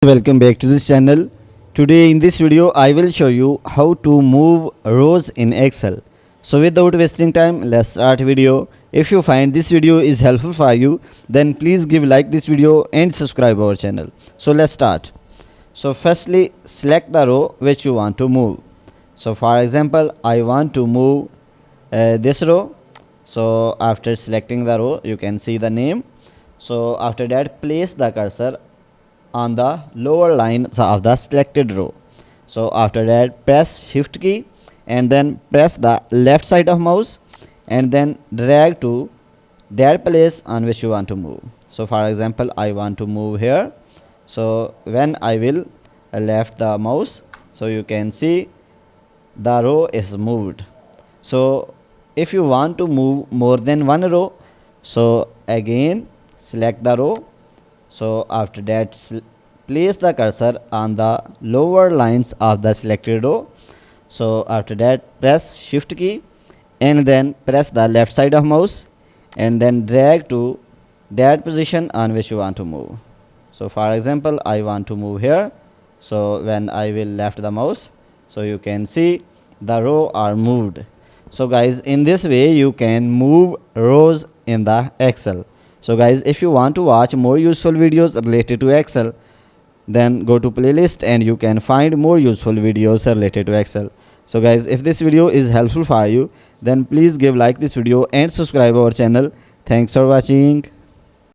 Welcome back to this channel. Today in this video I will show you how to move rows in Excel. So without wasting time, let's start video. If you find this video is helpful for you, then please give like this video and subscribe our channel. So let's start. So firstly, select the row which you want to move. So for example, I want to move this row. So after selecting the row, you can see the name. So after that, place the cursor on the lower lines of the selected row. So after that, press shift key and then press the left side of mouse and then drag to that place on which you want to move. So for example, I want to move here. So when I will left the mouse, so you can see the row is moved. So if you want to move more than one row, so again select the row. So after that, place the cursor on the lower lines of the selected row. So after that, press shift key and then press the left side of mouse and then drag to that position on which you want to move. So for example, I want to move here. So when I will left the mouse, so you can see the row are moved. So guys, in this way you can move rows in the Excel. So guys, if you want to watch more useful videos related to Excel, then go to playlist and you can find more useful videos related to Excel. So guys, if this video is helpful for you, then please give like this video and subscribe our channel. Thanks for watching.